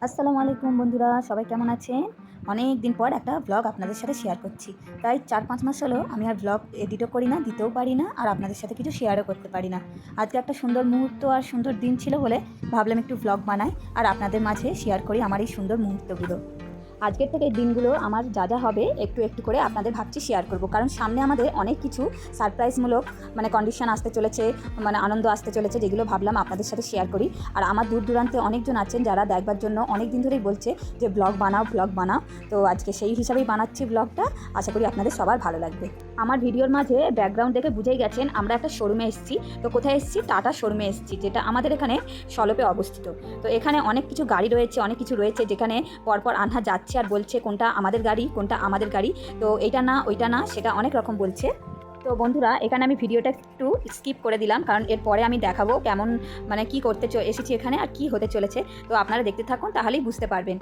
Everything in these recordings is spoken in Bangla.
আসসালামু আলাইকুম বন্ধুরা, সবাই কেমন আছেন? অনেক দিন পর একটা ব্লগ আপনাদের সাথে শেয়ার করছি। প্রায় 4-5 মাস হলো আমি আর ব্লগ এডিটও করি না, দিতেও পারি না, আর আপনাদের সাথে কিছু শেয়ারও করতে পারি না। আজকে একটা সুন্দর মুহূর্ত আর সুন্দর দিন ছিল বলে ভাবলাম একটু ব্লগ বানাই আর আপনাদের মাঝে শেয়ার করি আমার এই সুন্দর মুহূর্তগুলো। আজকের থেকে এই দিনগুলো আমার যা যা হবে একটু একটু করে আপনাদের ভাবছি শেয়ার করব, কারণ সামনে আমাদের অনেক কিছু সারপ্রাইজমূলক কন্ডিশন আসতে চলেছে, আনন্দ আসতে চলেছে, যেগুলো ভাবলাম আপনাদের সাথে শেয়ার করি। আর আমার দূর দূরান্তে অনেকজন আছেন যারা দেখবার জন্য অনেক দিন ধরেই বলছে যে ব্লগ বানাও ব্লগ বানাও। তো আজকে সেই হিসাবেই বানাচ্ছি ব্লগটা, আশা করি আপনাদের সবার ভালো লাগবে। আমার ভিডিওর মাঝে ব্যাকগ্রাউন্ড দেখে বুঝেই গেছেন আমরা একটা শোরুমে এসেছি। তো কোথায় এসেছি? টাটা শোরুমে এসেছি, যেটা আমাদের এখানে সলপে অবস্থিত। তো এখানে অনেক কিছু গাড়ি রয়েছে, অনেক কিছু রয়েছে, যেখানে পরপর আনহা যাচ্ছে আর বলছে কোনটা আমাদের গাড়ি, কোনটা আমাদের গাড়ি। তো এইটা না ওইটা না সেটা অনেক রকম বলছে। তো বন্ধুরা, এখানে আমি ভিডিওটা একটু স্কিপ করে দিলাম, কারণ এরপরে আমি দেখাবো কেমন কি করতে এসেছি এখানে আর কি হতে চলেছে। তো আপনারা দেখতে থাকুন, তাহলেই বুঝতে পারবেন।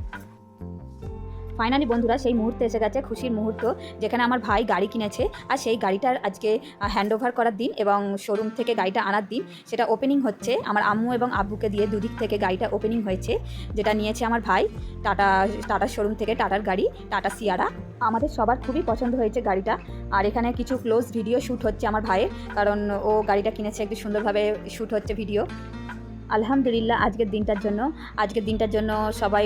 ফাইনালি বন্ধুরা, সেই মুহূর্তে এসে গেছে, খুশির মুহূর্ত, যেখানে আমার ভাই গাড়ি কিনেছে আর সেই গাড়িটার আজকে হ্যান্ড ওভার করার দিন এবং শোরুম থেকে গাড়িটা আনার দিন। সেটা ওপেনিং হচ্ছে আমার আম্মু এবং আব্বুকে দিয়ে, দুদিক থেকে গাড়িটা ওপেনিং হয়েছে, যেটা নিয়েছে আমার ভাই টাটার শোরুম থেকে, টাটার গাড়ি, টাটা সিয়ারা। আমাদের সবার খুবই পছন্দ হয়েছে গাড়িটা। আর এখানে কিছু ক্লোজ ভিডিও শ্যুট হচ্ছে আমার ভাইয়ের, কারণ ও গাড়িটা কিনেছে, একটু সুন্দরভাবে শ্যুট হচ্ছে ভিডিও। আলহামদুলিল্লাহ, আজকের দিনটার জন্য সবাই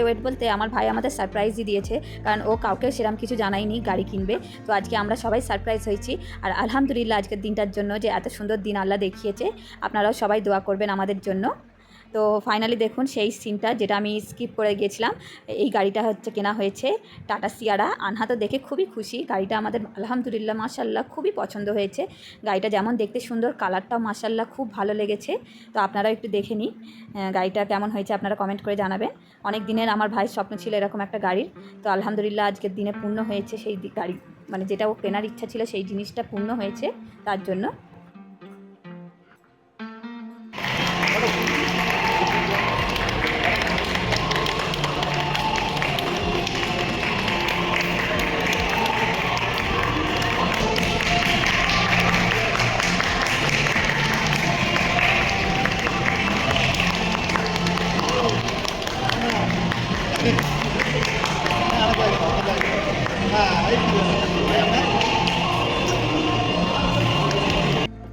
ওয়েট বলতে আমার ভাই আমাদের সারপ্রাইজই দিয়েছে, কারণ ও কাউকে সেরকম কিছু জানায়নি গাড়ি কিনবে। তো আজকে আমরা সবাই সারপ্রাইজ হয়েছি। আর আলহামদুলিল্লাহ, আজকের দিনটার জন্য যে এত সুন্দর দিন আল্লাহ দেখিয়েছে, আপনারাও সবাই দোয়া করবেন আমাদের জন্য। তো ফাইনালি দেখুন সেই সিনটা, যেটা আমি স্কিপ করে গিয়েছিলাম। এই গাড়িটা কেনা হয়েছে টাটা সিয়ারা। আনহা তো দেখে খুবই খুশি, গাড়িটা আমাদের আলহামদুলিল্লাহ মাশাল্লাহ খুবই পছন্দ হয়েছে। গাড়িটা যেমন দেখতে সুন্দর, কালারটাও মাশাল্লাহ খুব ভালো লেগেছে। তো আপনারাও একটু দেখে নিন গাড়িটা কেমন হয়েছে, আপনারা কমেন্ট করে জানাবেন। অনেক দিনের আমার ভাইয়ের স্বপ্ন ছিল এরকম একটা গাড়ির। তো আলহামদুলিল্লাহ আজকের দিনে পূর্ণ হয়েছে সেই গাড়ি, যেটা ও কেনার ইচ্ছা ছিল সেই জিনিসটা পূর্ণ হয়েছে তার জন্য।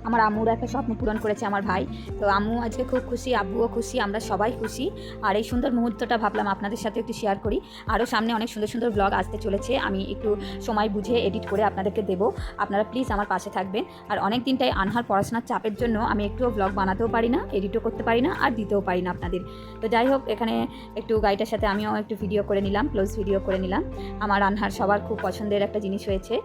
আমার আম্মুর একটা স্বপ্ন পূরণ করেছে আমার ভাই। তো আম্মু আজকে খুব খুশি, আব্বুও খুশি, আমরা সবাই খুশি। আর এই সুন্দর মুহূর্তটা ভাবলাম আপনাদের সাথে একটু শেয়ার করি। আরও সামনে অনেক সুন্দর সুন্দর ব্লগ আসতে চলেছে, আমি একটু সময় বুঝে এডিট করে আপনাদেরকে দেবো। আপনারা প্লিজ আমার পাশে থাকবেন। আর অনেক দিনটাই আনহার পড়াশোনার চাপের জন্য আমি একটুও ব্লগ বানাতেও পারি না, এডিটও করতে পারি না, আর দিতেও পারি না আপনাদের। তো যাই হোক, এখানে একটু গাড়িটার সাথে আমিও একটু ভিডিও করে নিলাম, ক্লোজ ভিডিও করে নিলাম। আমার আনহার সবার খুব পছন্দের একটা জিনিস হয়েছে।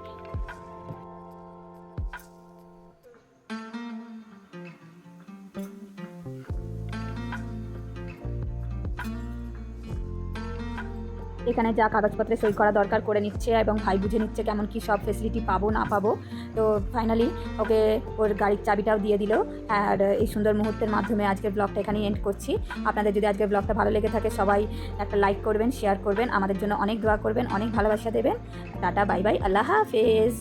এখানে যা কাগজপত্রে সই করা দরকার করে নিচ্ছে, এবং ভাই বুঝে নিচ্ছে কেমন কি সব ফেসিলিটি পাবো না পাবো। তো ফাইনালি ওকে ওর গাড়ির চাবিটাও দিয়ে দিল। আর এই সুন্দর মুহূর্তের মাধ্যমে আজকের ব্লগটা এখানেই এন্ড করছি। আপনাদের যদি আজকের ব্লগটা ভালো লেগে থাকে, সবাই একটা লাইক করবেন, শেয়ার করবেন, আমাদের জন্য অনেক দোয়া করবেন, অনেক ভালোবাসা দেবেন। টাটা, বাই বাই, আল্লাহ হাফেজ।